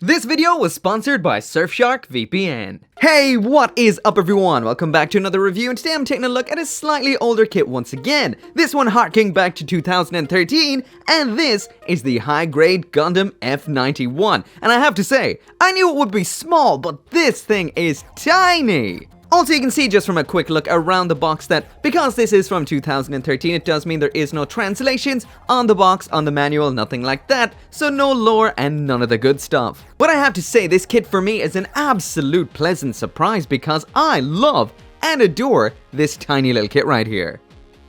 This video was sponsored by Surfshark VPN. Hey, what is up everyone? Welcome back to another review, and today I'm taking a look at a slightly older kit once again. This one harking back to 2013, and this is the high-grade Gundam F91. And I have to say, I knew it would be small, but this thing is tiny! Also, you can see just from a quick look around the box that because this is from 2013, it does mean there is no translations on the box, on the manual, nothing like that, so no lore and none of the good stuff. But I have to say, this kit for me is an absolute pleasant surprise because I love and adore this tiny little kit right here.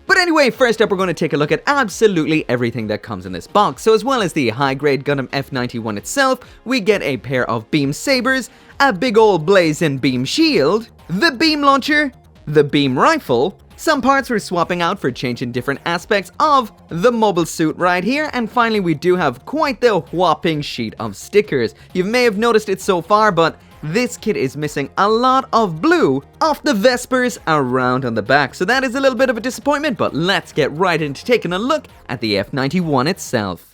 But anyway, first up we're going to take a look at absolutely everything that comes in this box. So as well as the high-grade Gundam F91 itself, we get a pair of beam sabers, a big old blazing beam shield, the beam launcher, the beam rifle, some parts we're swapping out for changing different aspects of the mobile suit right here, and finally we do have quite the whopping sheet of stickers. You may have noticed it so far, but this kit is missing a lot of blue off the Vespers around on the back, so that is a little bit of a disappointment, but let's get right into taking a look at the F91 itself.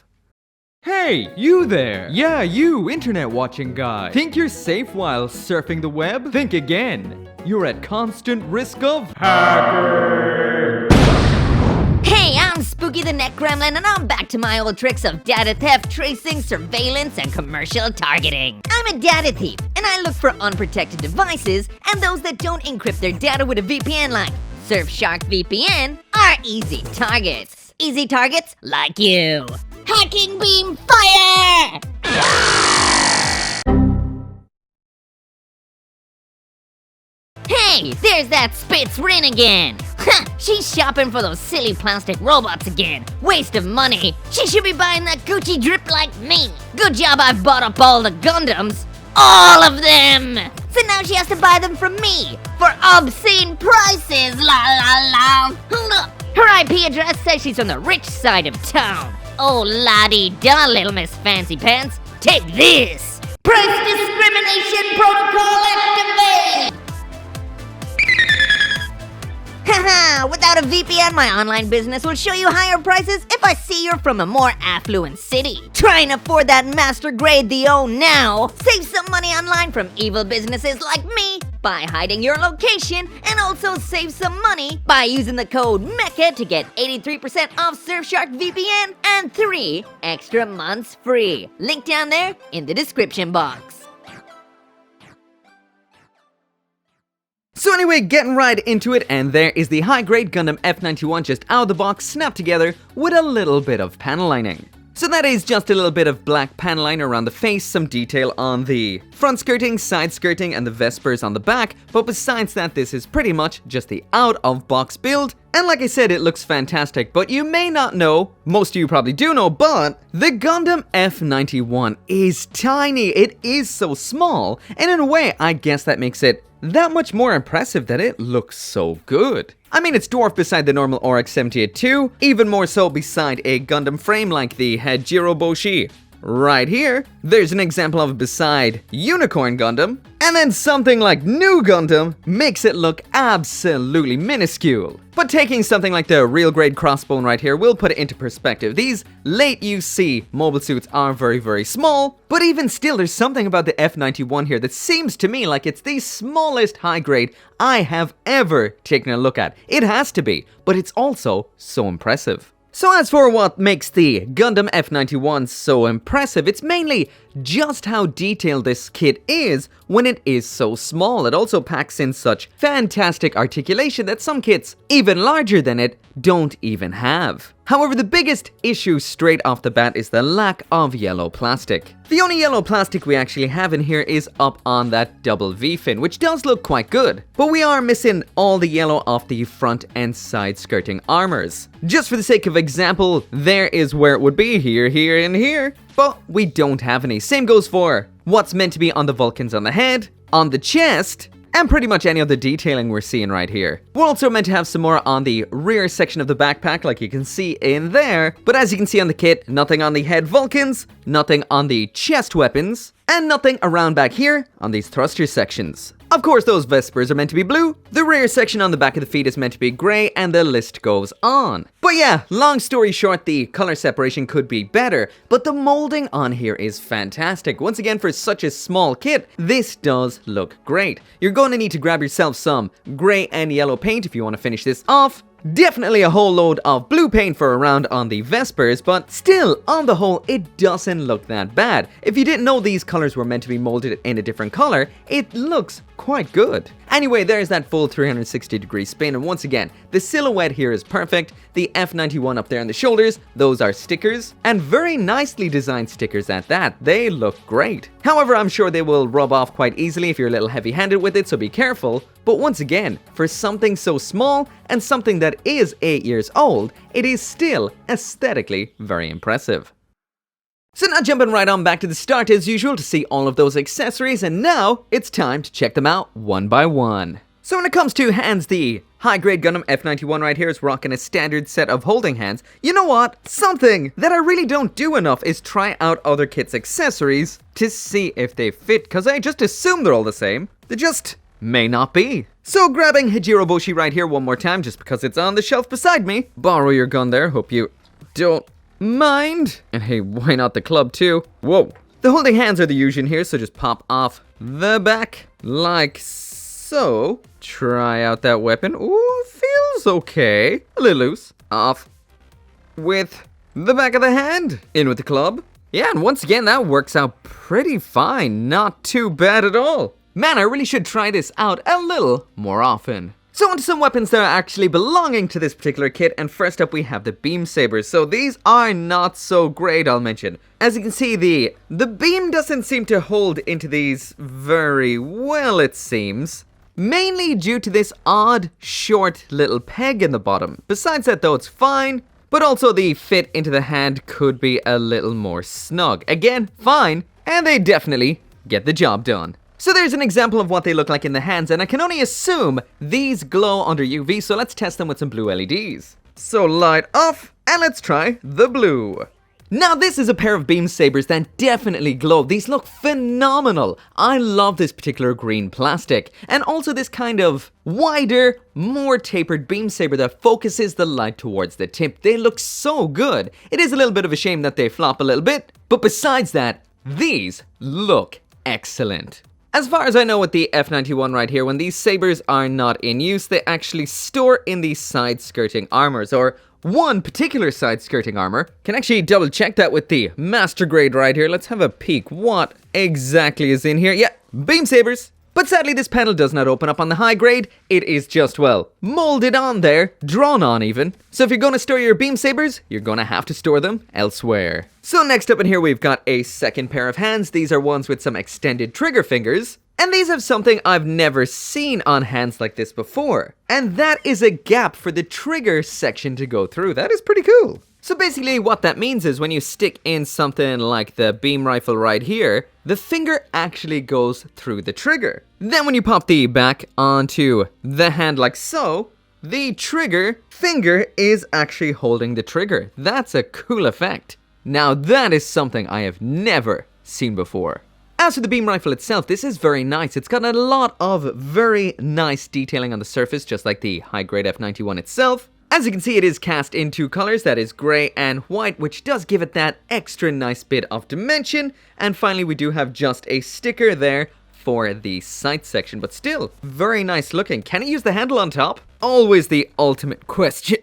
Hey, you there! Yeah, you, internet watching guy. Think you're safe while surfing the web? Think again. You're at constant risk of hacking. Hey, I'm Spooky the Net Gremlin, and I'm back to my old tricks of data theft, tracing, surveillance, and commercial targeting. I'm a data thief, and I look for unprotected devices and those that don't encrypt their data with a VPN like Surfshark VPN are easy targets. Easy targets like you. Hacking beam fire! Hey, there's that Spitz Rin again! Ha! She's shopping for those silly plastic robots again. Waste of money. She should be buying that Gucci drip like me. Good job I bought up all the Gundams. All of them! So now she has to buy them from me for obscene prices, la la la. Look, her IP address says she's on the rich side of town. Oh la-dee-da, little Miss Fancy Pants. Take this! Price discrimination protocol activate! Haha, without a VPN, my online business will show you higher prices if I see you're from a more affluent city. Try and afford that master grade the own now. Save some money online from evil businesses like me by hiding your location, and also save some money by using the code Mecha to get 83% off Surfshark VPN and 3 extra months free. Link down there in the description box. So anyway, getting right into it, and there is the high-grade Gundam F91 just out of the box, snapped together with a little bit of panel lining. So that is just a little bit of black panel line around the face, some detail on the front skirting, side skirting, and the Vespers on the back, but besides that, this is pretty much just the out-of-box build. And like I said, it looks fantastic, but you may not know, most of you probably do know, but the Gundam F91 is tiny. It is so small, and in a way, I guess that makes it that much more impressive that it looks so good. I mean, it's dwarfed beside the normal RX 78-2, even more so beside a Gundam frame like the HG. Right here, there's an example of it beside Unicorn Gundam, and then something like New Gundam makes it look absolutely minuscule. But taking something like the real grade Crossbone right here will put it into perspective. These late UC mobile suits are very, very small, but even still, there's something about the F91 here that seems to me like it's the smallest high grade I have ever taken a look at. It has to be, but it's also so impressive. So as for what makes the Gundam F91 so impressive, it's mainly just how detailed this kit is when it is so small. It also packs in such fantastic articulation that some kits, even larger than it, don't even have. However, the biggest issue straight off the bat is the lack of yellow plastic. The only yellow plastic we actually have in here is up on that double V-fin, which does look quite good. But we are missing all the yellow off the front and side skirting armors. Just for the sake of example, there is where it would be, here, here, and here. But we don't have any. Same goes for what's meant to be on the Vulcans on the head, on the chest, and pretty much any of the detailing we're seeing right here. We're also meant to have some more on the rear section of the backpack, like you can see in there, but as you can see on the kit, nothing on the head Vulcans, nothing on the chest weapons, and nothing around back here on these thruster sections. Of course, those Vespers are meant to be blue, the rear section on the back of the feet is meant to be grey, and the list goes on. But yeah, long story short, the color separation could be better, but the molding on here is fantastic. Once again, for such a small kit, this does look great. You're going to need to grab yourself some grey and yellow paint if you want to finish this off. Definitely a whole load of blue paint for a round on the Vespers, but still, on the whole, it doesn't look that bad. If you didn't know these colors were meant to be molded in a different color, it looks quite good. Anyway, there's that full 360-degree spin, and once again, the silhouette here is perfect. The F91 up there on the shoulders, those are stickers, and very nicely designed stickers at that. They look great. However, I'm sure they will rub off quite easily if you're a little heavy-handed with it, so be careful. But once again, for something so small and something that is 8 years old, it is still aesthetically very impressive. So now jumping right on back to the start as usual to see all of those accessories, and now it's time to check them out one by one. So when it comes to hands, the high-grade Gundam F91 right here is rocking a standard set of holding hands. You know what? Something that I really don't do enough is try out other kits' accessories to see if they fit, because I just assume they're all the same. They just may not be. So grabbing Hijiroboshi right here one more time just because it's on the shelf beside me. Borrow your gun there, hope you don't mind. And hey, why not the club too? Whoa. The holding hands are the usual here, so just pop off the back like so. Try out that weapon. Ooh, feels okay. A little loose. Off with the back of the hand. In with the club. Yeah, and once again, that works out pretty fine. Not too bad at all. Man, I really should try this out a little more often. So onto some weapons that are actually belonging to this particular kit, and first up we have the beam sabers. So these are not so great, I'll mention. As you can see, the beam doesn't seem to hold into these very well, it seems. Mainly due to this odd, short little peg in the bottom. Besides that though, it's fine, but also the fit into the hand could be a little more snug. Again, fine, and they definitely get the job done. So there's an example of what they look like in the hands, and I can only assume these glow under UV, so let's test them with some blue LEDs. So light off, and let's try the blue. Now this is a pair of beam sabers that definitely glow. These look phenomenal. I love this particular green plastic, and also this kind of wider, more tapered beam saber that focuses the light towards the tip. They look so good. It is a little bit of a shame that they flop a little bit, but besides that, these look excellent. As far as I know with the F91 right here, when these sabers are not in use, they actually store in the side skirting armors, or one particular side skirting armor. Can actually double check that with the master grade right here. Let's have a peek. What exactly is in here? Yeah, beam sabers. But sadly, this panel does not open up on the high grade. It is just, well, molded on there, drawn on even. So if you're going to store your beam sabers, you're going to have to store them elsewhere. So next up in here, we've got a second pair of hands. These are ones with some extended trigger fingers. And these have something I've never seen on hands like this before. And that is a gap for the trigger section to go through. That is pretty cool. So basically what that means is when you stick in something like the beam rifle right here, the finger actually goes through the trigger. Then when you pop the back onto the hand like so, the trigger finger is actually holding the trigger. That's a cool effect. Now that is something I have never seen before. As for the beam rifle itself, this is very nice. It's got a lot of very nice detailing on the surface, just like the high-grade F91 itself. As you can see, it is cast in two colors, that is grey and white, which does give it that extra nice bit of dimension. And finally, we do have just a sticker there for the sight section, but still, very nice looking. Can it use the handle on top? Always the ultimate question.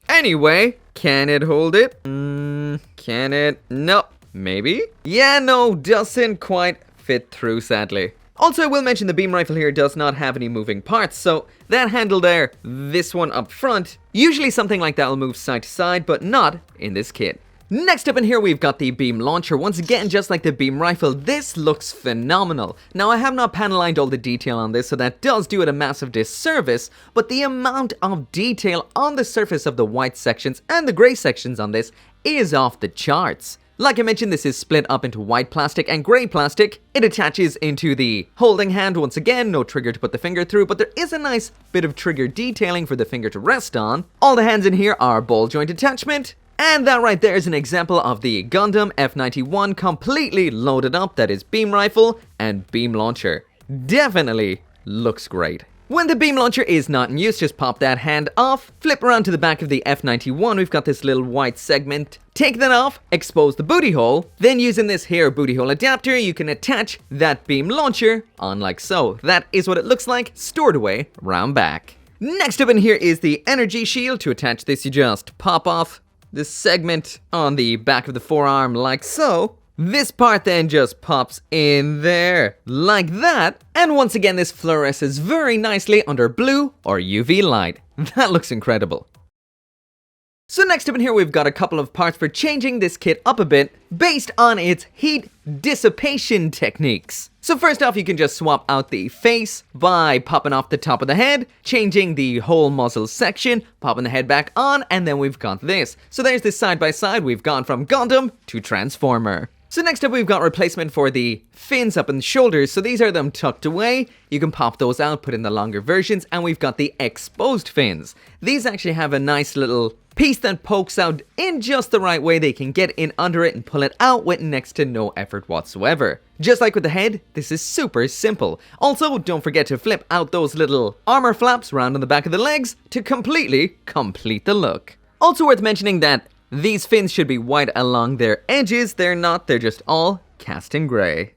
Anyway, can it hold it? Can it? No. Maybe? Yeah, no, doesn't quite fit through, sadly. Also, I will mention the beam rifle here does not have any moving parts, so that handle there, this one up front, usually something like that will move side to side, but not in this kit. Next up in here, we've got the beam launcher. Once again, just like the beam rifle, this looks phenomenal. Now, I have not panel-lined all the detail on this, so that does do it a massive disservice, but the amount of detail on the surface of the white sections and the gray sections on this is off the charts. Like I mentioned, this is split up into white plastic and grey plastic. It attaches into the holding hand once again, no trigger to put the finger through, but there is a nice bit of trigger detailing for the finger to rest on. All the hands in here are ball joint attachment. And that right there is an example of the Gundam F91 completely loaded up, that is beam rifle and beam launcher. Definitely looks great. When the beam launcher is not in use, just pop that hand off, flip around to the back of the F91, we've got this little white segment. Take that off, expose the booty hole, then using this here booty hole adapter, you can attach that beam launcher on like so. That is what it looks like, stored away around back. Next up in here is the energy shield. To attach this, you just pop off this segment on the back of the forearm like so. This part then just pops in there, like that, and once again this fluoresces very nicely under blue or UV light. That looks incredible. So next up in here we've got a couple of parts for changing this kit up a bit based on its heat dissipation techniques. So first off, you can just swap out the face by popping off the top of the head, changing the whole muzzle section, popping the head back on, and then we've got this. So there's this side by side, we've gone from Gundam to Transformer. So next up we've got replacement for the fins up in the shoulders. So these are them tucked away. You can pop those out, put in the longer versions, and we've got the exposed fins. These actually have a nice little piece that pokes out in just the right way. They can get in under it and pull it out with next to no effort whatsoever. Just like with the head, this is super simple. Also, don't forget to flip out those little armor flaps around on the back of the legs to completely complete the look. Also worth mentioning that these fins should be white along their edges. They're not, they're just all cast in grey.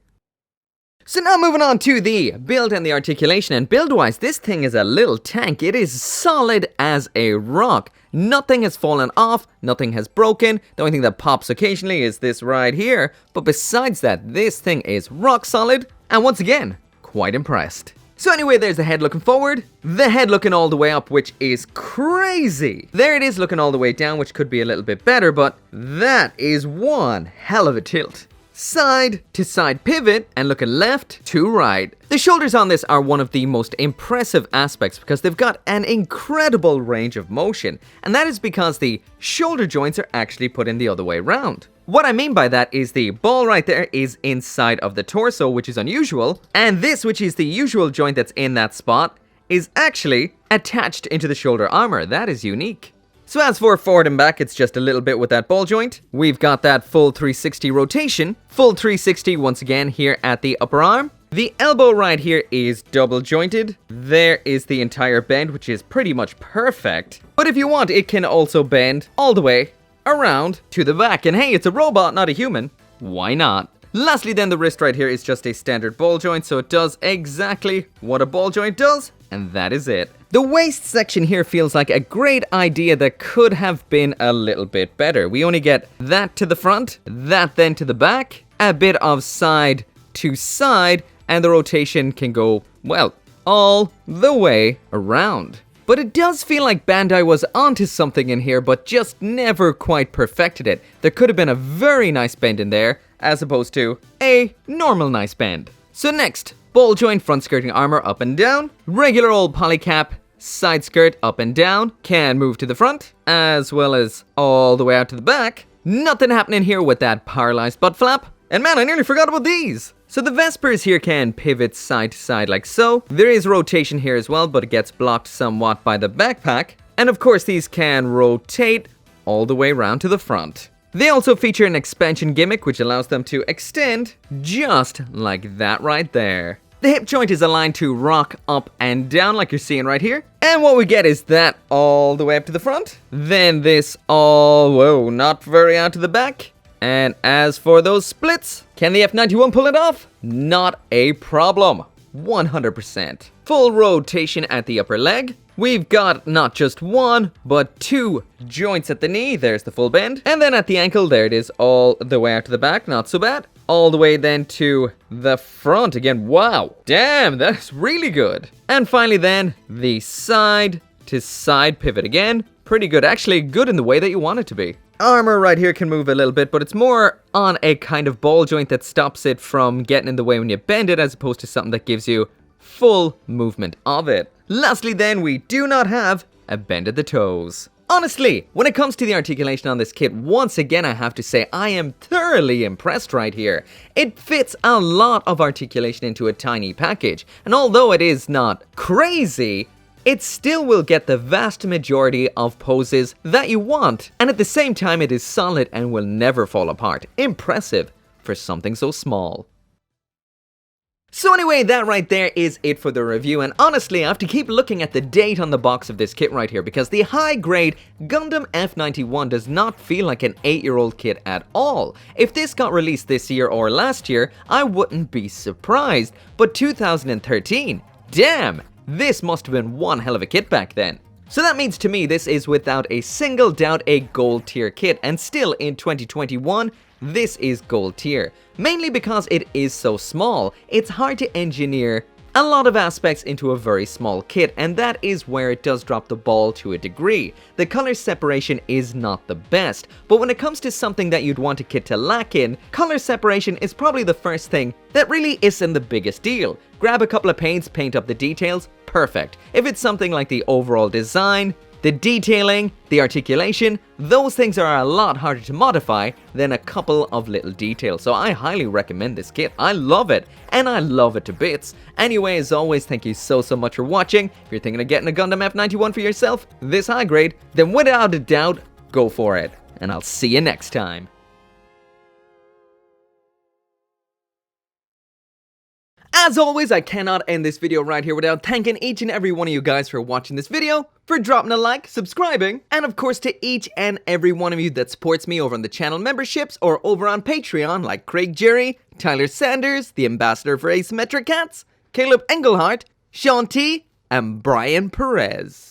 So now moving on to the build and the articulation, and build-wise, this thing is a little tank. It is solid as a rock. Nothing has fallen off, nothing has broken. The only thing that pops occasionally is this right here, but besides that, this thing is rock solid, and once again, quite impressed. So anyway, there's the head looking forward, the head looking all the way up, which is crazy. There it is looking all the way down, which could be a little bit better, but that is one hell of a tilt. Side to side pivot and looking left to right. The shoulders on this are one of the most impressive aspects because they've got an incredible range of motion, and that is because the shoulder joints are actually put in the other way around. What I mean by that is the ball right there is inside of the torso, which is unusual, and this, which is the usual joint that's in that spot, is actually attached into the shoulder armor. That is unique. So as for forward and back, it's just a little bit with that ball joint. We've got that full 360 rotation, full 360 once again here at the upper arm. The elbow right here is double jointed. There is the entire bend, which is pretty much perfect. But if you want, it can also bend all the way around to the back. And hey, it's a robot, not a human. Why not? Lastly then, the wrist right here is just a standard ball joint, so it does exactly what a ball joint does, and that is it. The waist section here feels like a great idea that could have been a little bit better. We only get that to the front, that then to the back, a bit of side to side, and the rotation can go, well, all the way around. But it does feel like Bandai was onto something in here, but just never quite perfected it. There could have been a very nice bend in there, as opposed to a normal nice bend. So next, ball joint front skirting armor up and down, regular old polycap side skirt up and down, can move to the front, as well as all the way out to the back. Nothing happening here with that paralyzed butt flap. And man, I nearly forgot about these. So the Vespers here can pivot side to side like so. There is rotation here as well, but it gets blocked somewhat by the backpack. And of course, these can rotate all the way around to the front. They also feature an expansion gimmick, which allows them to extend just like that right there. The hip joint is aligned to rock up and down like you're seeing right here. And what we get is that all the way up to the front. Then this all, whoa, not very out to the back. And as for those splits, can the F91 pull it off? Not a problem. 100%. Full rotation at the upper leg. We've got not just one, but two joints at the knee. There's the full bend. And then at the ankle, there it is all the way out to the back. Not so bad. All the way then to the front again. Wow. Damn, that's really good. And finally then, the side to side pivot again. Pretty good. Actually, good in the way that you want it to be. Armor right here can move a little bit, but it's more on a kind of ball joint that stops it from getting in the way when you bend it, as opposed to something that gives you full movement of it. Lastly then, we do not have a bend at the toes. Honestly, when it comes to the articulation on this kit, once again I have to say I am thoroughly impressed right here. It fits a lot of articulation into a tiny package, and although it is not crazy, it still will get the vast majority of poses that you want, and at the same time it is solid and will never fall apart. Impressive for something so small. So anyway, that right there is it for the review, and honestly I have to keep looking at the date on the box of this kit right here because the high-grade Gundam F91 does not feel like an 8-year-old kit at all. If this got released this year or last year, I wouldn't be surprised, but 2013? Damn! This must have been one hell of a kit back then. So that means to me this is without a single doubt a gold tier kit, and still in 2021, this is gold tier. Mainly because it is so small, it's hard to engineer a lot of aspects into a very small kit, and that is where it does drop the ball to a degree. The color separation is not the best, but when it comes to something that you'd want a kit to lack in, color separation is probably the first thing that really isn't the biggest deal. Grab a couple of paints, paint up the details, perfect. If it's something like the overall design, the detailing, the articulation, those things are a lot harder to modify than a couple of little details. So I highly recommend this kit. I love it, and I love it to bits. Anyway, as always, thank you so much for watching. If you're thinking of getting a Gundam F91 for yourself, this high grade, then without a doubt, go for it. And I'll see you next time. As always, I cannot end this video right here without thanking each and every one of you guys for watching this video, for dropping a like, subscribing, and of course to each and every one of you that supports me over on the channel memberships or over on Patreon, like Craig Jerry, Tyler Sanders, the ambassador for Asymmetric Cats, Caleb Engelhart, Sean T, and Brian Perez.